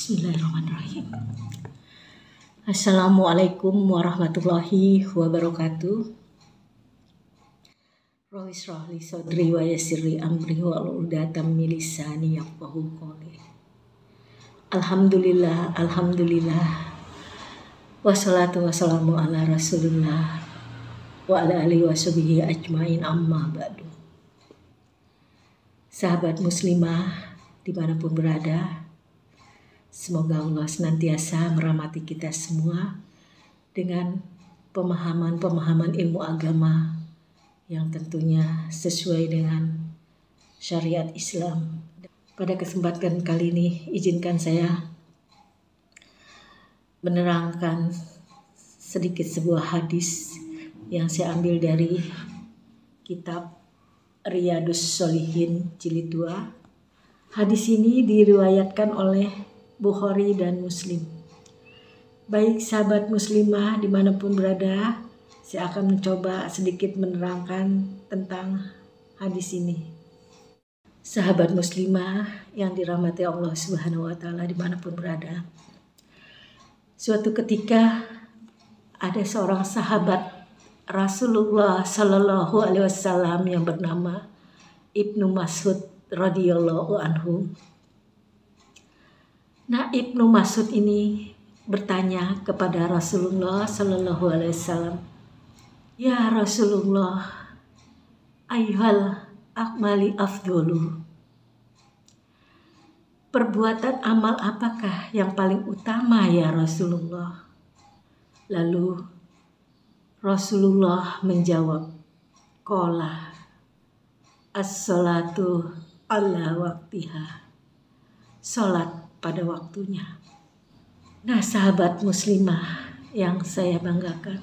Bismillahirrahmanirrahim. Assalamualaikum warahmatullahi wabarakatuh. Rabbi shrah li sadri wa yassir li amri wahlul 'uqdatam min lisani yafqahu qawli. Alhamdulillah. Wassalatu wassalamu ala Rasulillah wa ala alihi washabihi ajmain, amma ba'du. Sahabat muslimah dimanapun berada, semoga Allah senantiasa merahmati kita semua dengan pemahaman ilmu agama yang tentunya sesuai dengan syariat Islam. Pada kesempatan kali ini, izinkan saya menerangkan sedikit sebuah hadis yang saya ambil dari kitab Riyadhus Shalihin jilid 2. Hadis ini diriwayatkan oleh Bukhari dan Muslim. Baik sahabat muslimah dimanapun berada, saya akan mencoba sedikit menerangkan tentang hadis ini. Sahabat muslimah yang dirahmati Allah Subhanahu wa Ta'ala dimanapun berada, suatu ketika ada seorang sahabat Rasulullah Sallallahu Alaihi Wasallam yang bernama Ibnu Mas'ud radhiyallahu anhu. Nah, Ibnu Mas'ud ini bertanya kepada Rasulullah Sallallahu Alaihi Wasallam, "Ya Rasulullah, ayyuhal akmali afdolu, perbuatan amal apakah yang paling utama ya Rasulullah?" Lalu Rasulullah menjawab, "Qala as-salatu ala waktiha." Salat pada waktunya. Nah, sahabat muslimah yang saya banggakan,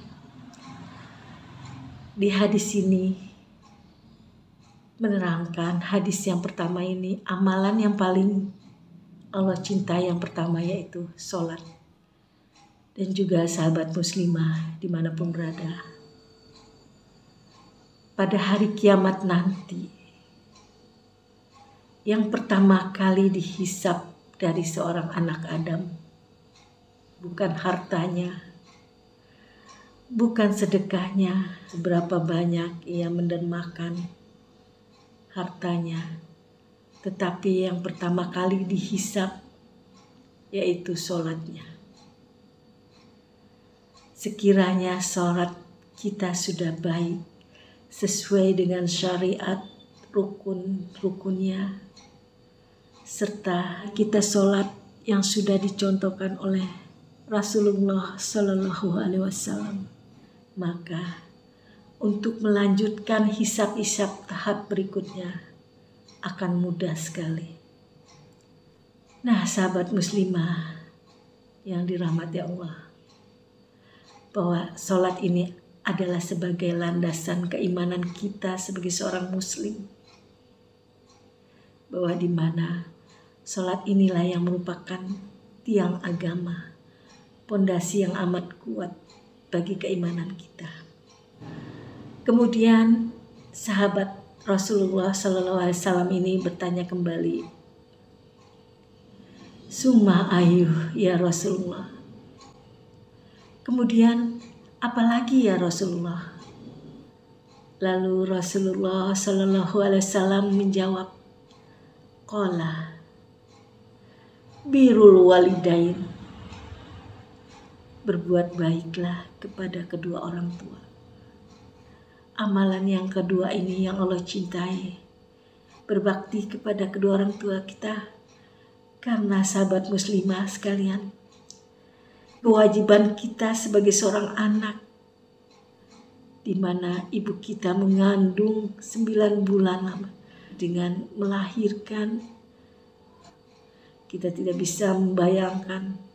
di hadis ini menerangkan hadis yang pertama ini, amalan yang paling Allah cintai yang pertama yaitu salat. Dan juga sahabat muslimah dimanapun berada, pada hari kiamat nanti, yang pertama kali dihisab dari seorang anak Adam bukan hartanya, bukan sedekahnya, seberapa banyak ia mendermakan hartanya, tetapi yang pertama kali dihisab yaitu sholatnya. Sekiranya sholat kita sudah baik, sesuai dengan syariat rukun-rukunnya, serta kita sholat yang sudah dicontohkan oleh Rasulullah Sallallahu Alaihi Wasallam, maka untuk melanjutkan hisab-hisab tahap berikutnya akan mudah sekali. Nah, sahabat muslimah yang dirahmati Allah, bahwa sholat ini adalah sebagai landasan keimanan kita sebagai seorang muslim, bahwa di mana sholat inilah yang merupakan tiang agama, pondasi yang amat kuat bagi keimanan kita. Kemudian sahabat Rasulullah Sallallahu Alaihi Wasallam ini bertanya kembali, "Summa ayu ya Rasulullah?" Kemudian apalagi ya Rasulullah? Lalu Rasulullah Sallallahu Alaihi Wasallam menjawab, "Qala birrul walidain." Berbuat baiklah kepada kedua orang tua. Amalan yang kedua ini yang Allah cintai, berbakti kepada kedua orang tua kita, karena sahabat muslimah sekalian, kewajiban kita sebagai seorang anak, di mana ibu kita mengandung 9 bulan dengan melahirkan, kita tidak bisa membayangkan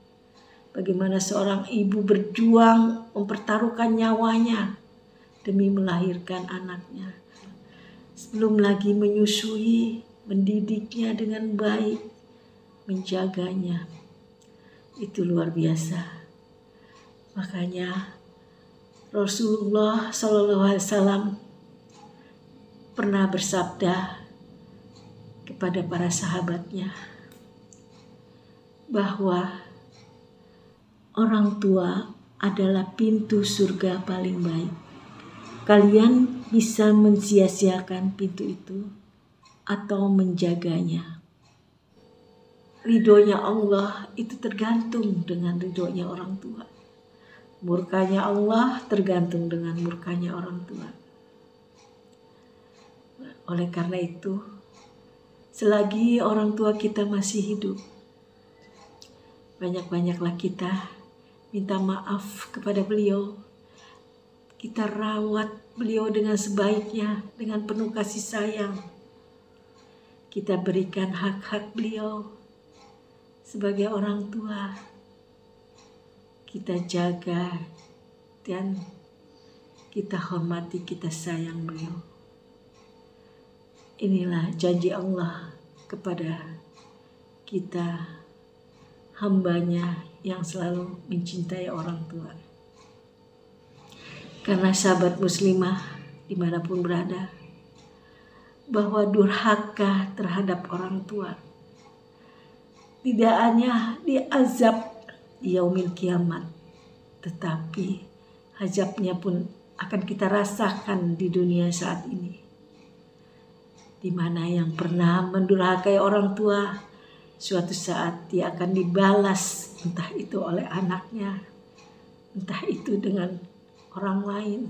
bagaimana seorang ibu berjuang mempertaruhkan nyawanya demi melahirkan anaknya. Sebelum lagi menyusui, mendidiknya dengan baik, menjaganya. Itu luar biasa. Makanya Rasulullah Sallallahu Alaihi Wasallam pernah bersabda kepada para sahabatnya, bahwa orang tua adalah pintu surga paling baik. Kalian bisa mensia-siakan pintu itu atau menjaganya. Ridhonya Allah itu tergantung dengan ridhonya orang tua. Murkanya Allah tergantung dengan murkanya orang tua. Oleh karena itu, selagi orang tua kita masih hidup, banyak-banyaklah kita minta maaf kepada beliau. Kita rawat beliau dengan sebaiknya, dengan penuh kasih sayang. Kita berikan hak-hak beliau sebagai orang tua. Kita jaga dan kita hormati, kita sayang beliau. Inilah janji Allah kepada kita, hambanya yang selalu mencintai orang tua. Karena sahabat muslimah dimanapun berada, bahwa durhaka terhadap orang tua tidak hanya diazab di yaumil kiamat, tetapi azabnya pun akan kita rasakan di dunia saat ini. Di mana yang pernah mendurhakai orang tua, suatu saat dia akan dibalas, entah itu oleh anaknya, entah itu dengan orang lain,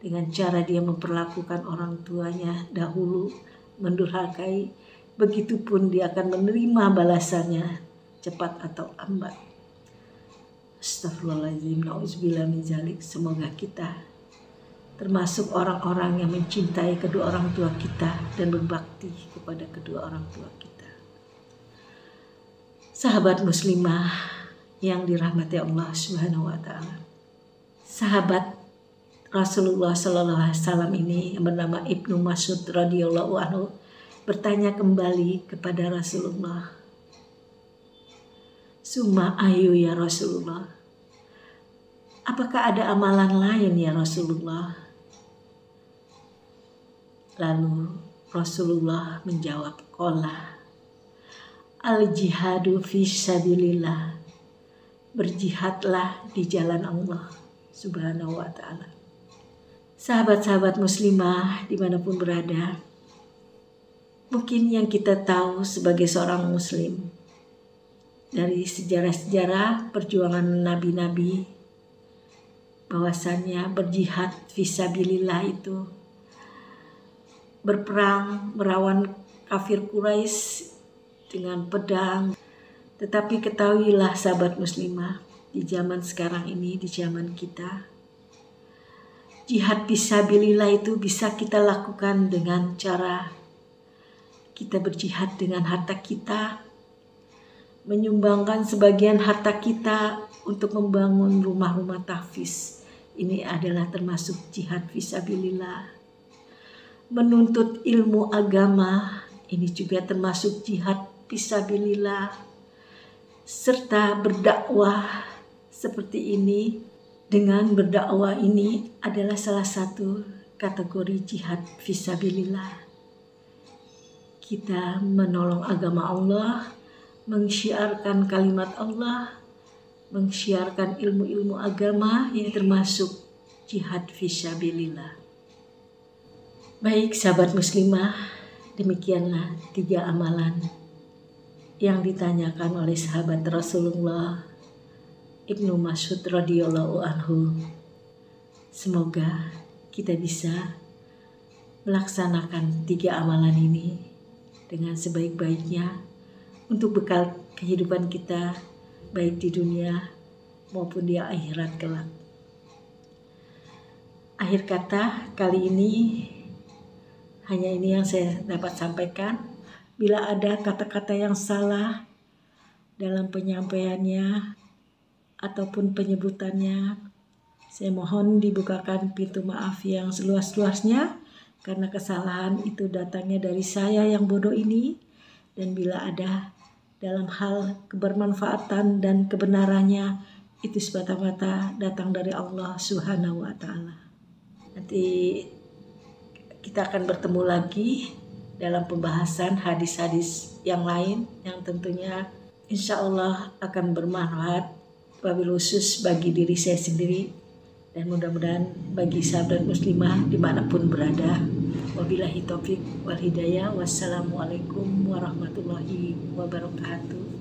dengan cara dia memperlakukan orang tuanya dahulu, mendurhakai. Begitupun dia akan menerima balasannya, cepat atau lambat. Astagfirullahaladzim, na'udzubillah min dzalik. Semoga kita termasuk orang-orang yang mencintai kedua orang tua kita dan berbakti kepada kedua orang tua kita. Sahabat muslimah yang dirahmati Allah Subhanahu wa taala. Sahabat Rasulullah sallallahu alaihi wasallam ini yang bernama Ibnu Mas'ud radhiyallahu anhu bertanya kembali kepada Rasulullah, "Summa ayu ya Rasulullah? Apakah ada amalan lain ya Rasulullah?" Lalu Rasulullah menjawab, "Qala al-jihadu fi sabilillah." Berjihadlah di jalan Allah Subhanahu wa ta'ala. Sahabat-sahabat muslimah dimanapun berada, mungkin yang kita tahu sebagai seorang muslim dari sejarah-sejarah perjuangan nabi-nabi, bahwasannya berjihad fisabilillah itu berperang melawan kafir Quraisy dengan pedang. Tetapi ketahuilah sahabat muslimah, di zaman sekarang ini, di zaman kita, jihad fisabilillah itu bisa kita lakukan dengan cara kita berjihad dengan harta kita, menyumbangkan sebagian harta kita untuk membangun rumah-rumah tahfiz. Ini adalah termasuk jihad fisabilillah. Menuntut ilmu agama, ini juga termasuk jihad fisabilillah. Serta berdakwah seperti ini, dengan berdakwah ini adalah salah satu kategori jihad fisabilillah. Kita menolong agama Allah, mengsyiarkan kalimat Allah, mengsyiarkan ilmu-ilmu agama yang termasuk jihad fisabilillah. Baik sahabat muslimah, demikianlah 3 amalan yang ditanyakan oleh sahabat Rasulullah Ibnu Mas'ud radhiyallahu anhu. Semoga kita bisa melaksanakan 3 amalan ini dengan sebaik-baiknya untuk bekal kehidupan kita baik di dunia maupun di akhirat kelak. Akhir kata kali ini hanya ini yang saya dapat sampaikan. Bila ada kata-kata yang salah dalam penyampaiannya ataupun penyebutannya, saya mohon dibukakan pintu maaf yang seluas-luasnya, karena kesalahan itu datangnya dari saya yang bodoh ini. Dan bila ada dalam hal kebermanfaatan dan kebenarannya, itu semata-mata datang dari Allah Subhanahu wa ta'ala. Nanti kita akan bertemu lagi dalam pembahasan hadis-hadis yang lain yang tentunya insya Allah akan bermanfaat, wabil khusus bagi diri saya sendiri, dan mudah-mudahan bagi sahabat muslimah dimanapun berada. Wabillahi taufik wal hidayah. Wassalamualaikum warahmatullahi wabarakatuh.